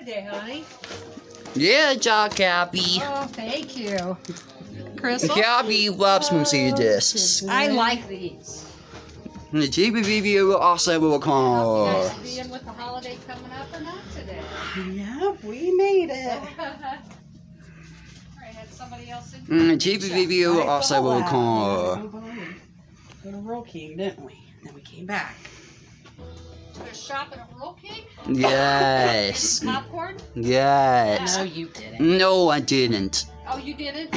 Today, honey. Yeah, Gabby. Oh, thank you. Crystal? Gabby loves Mercedes. I like these. The JFJ will also will You call. guys being with the holiday coming up or not today? Yep, we made it. I had somebody else in. The JFJ will also will call. Go to Roll King, didn't we? Then we came back. To a shop at a Roll King? Yes. Popcorn? Yes. No, you didn't. No, I didn't. Oh, you didn't?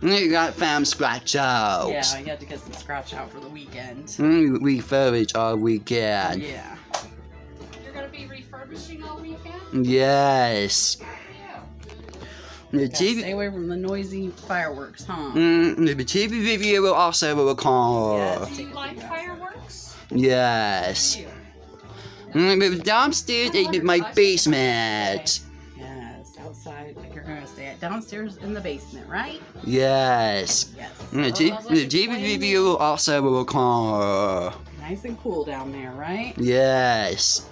I got fam scratch out. Yeah, I had to get some scratch out for the weekend. We furnish all weekend. Yeah. You're going to be refurbishing all weekend? Yes. The Gotta JFJ. stay away from the noisy fireworks, huh? The JFJ will also will call. Yes. Do you like fireworks? Yes. You. Downstairs in my basement. Yes, outside. You're gonna stay at downstairs in the basement, right? Yes. Yes. The JFJ will also will call. Nice and cool down there, right? Yes.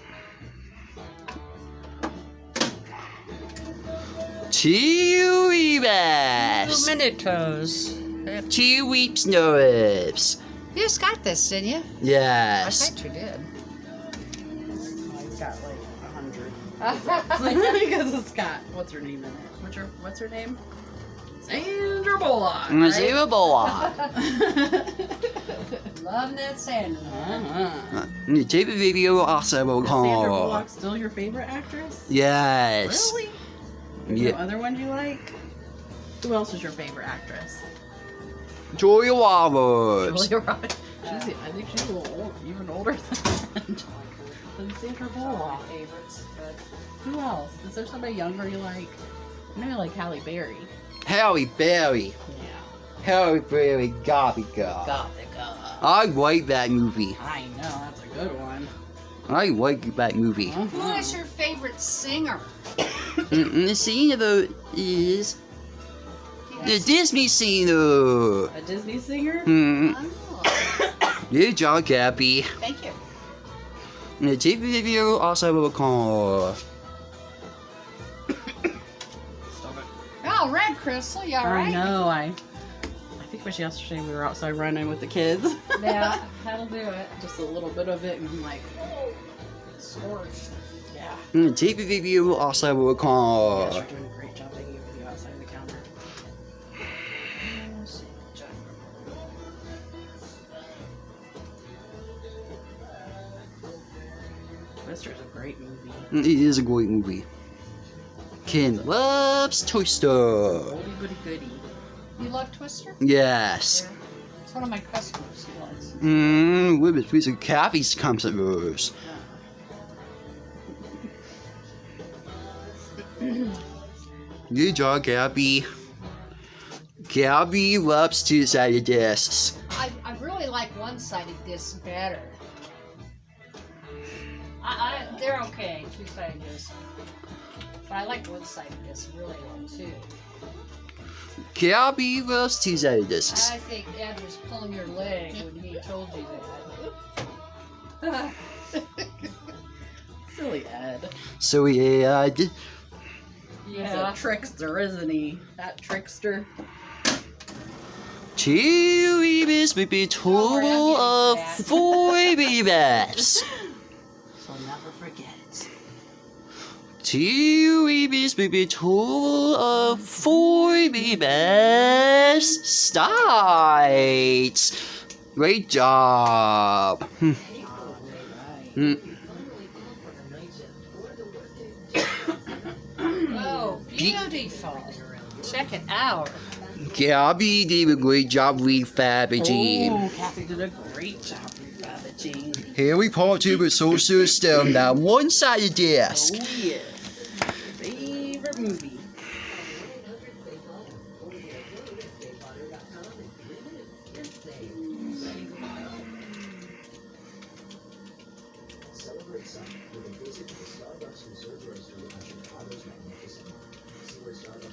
2 weeks. Minutos. 2 weeks notice. You just got this, didn't you? Yes. you did. Oh, he's got like 100. Because it's got what's her name in it? What's her name? Sandra Bullock. Right? Zero boy. Love that sandwich. The JFJ will also will Is Sandra call. Bullock still your favorite actress? Yes. Really? Yeah. No other ones you like? Who else is your favorite actress? Julia Roberts. Julia Roberts. I think she's a little old, even older than Sandra Bullock. Favorites, but Who else? Is there somebody younger you like? I know you like Halle Berry. Halle Berry. Yeah. Halle Berry, Gothica. Gothica. I like that movie. I know, that's a good one. I like that movie. who is your favorite singer? The singer is the Disney singer. A Disney singer? Oh, Good job, Gabby. thank you. The JFJ also will call. Oh, Red Crystal, you I alright? know, I think it was yesterday we were outside running with the kids. Yeah, that'll do it. Just a little bit of it and I'm like, scorched. Yeah. The JFJ will also will call. Yes, you're doing a great job taking it with you outside the counter. Twister's a great movie. It is a great movie. Ken loves Twister. Oldie goody goody. You love Twister? Yes. Yeah. It's one of my customers who likes it. With a piece of Gabby's comes at us. Good job, Gabby. Gabby loves two-sided discs. I really like one-sided discs better. They're okay, two-sided discs. But I like one-sided discs really well, too. Gabby loves two-sided discs. I think Ed was pulling your leg when he told you that. Silly Ed. So yeah, He's a trickster, isn't he? That trickster. two babies with a total of 4 babies. So never forget it. 2 babies with a total of 4 babies. Starts. Great job. Oh, beautiful. Check it out. Gabby did a great job refabricating. Oh, Kathy did a great job refabricating. Harry Potter was so system that one-sided disc. Oh yes. Favorite movie.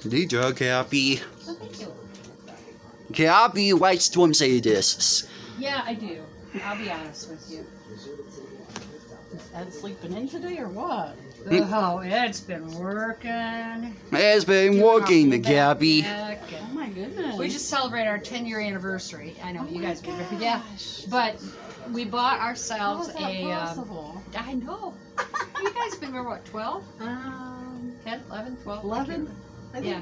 Good job, Gabby. Oh, thank you. Gabby likes one-sided discs. Yeah, I do. I'll be honest with you. Is Ed sleeping in today or what? Oh, it's been working. It's been working, the Gabby. Oh my goodness. We just celebrated our 10-year anniversary. I know you guys Oh my remember. Yeah, gosh. but we bought How ourselves is that a. possible? I know. You guys been what? 12, 10, 11, 12, 11? I think. Yeah.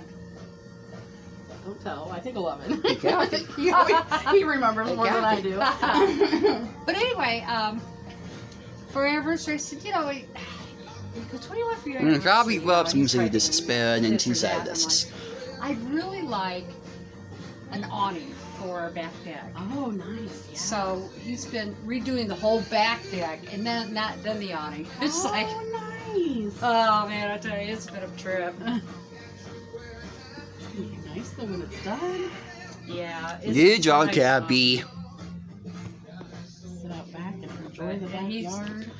Don't tell. I think 11. Yeah. he remembers more than I do. But anyway, for our anniversary, I said, you know, we go 21 for your anniversary. Gabby you know, loves and he's using tried this to spoon and this or that, two-sided and I'm discs. like, I'd really like an awning for our back deck. Oh, nice. Yeah. So he's been redoing the whole back deck and then not done the awning. It's like, nice. oh man, I tell you, it's been a trip. It's gonna be nice though when it's done. Yeah. Good job, nice Gabby. Sit out back and enjoy the And he's backyard.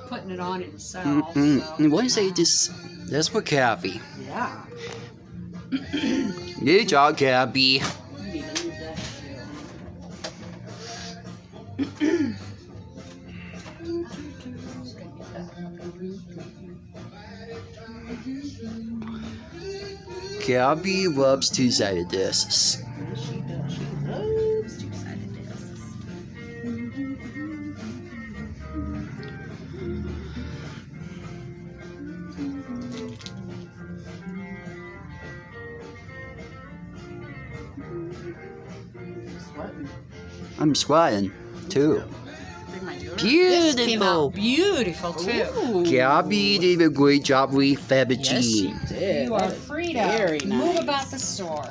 putting it on himself. Mm-mm. So. And one say this, that's for Gabby. Yeah. Good job, Gabby. You need a new deck too. Gabby loves two-sided discs. Yes, she does. She loves two-sided discs. Sweating. I'm sweating, too. Bring my deodorant. This came Beautiful. out beautiful too. Ooh. Gabby did a great job with Yes, she Fabicine. did. You are That is free to very move nice. about the store.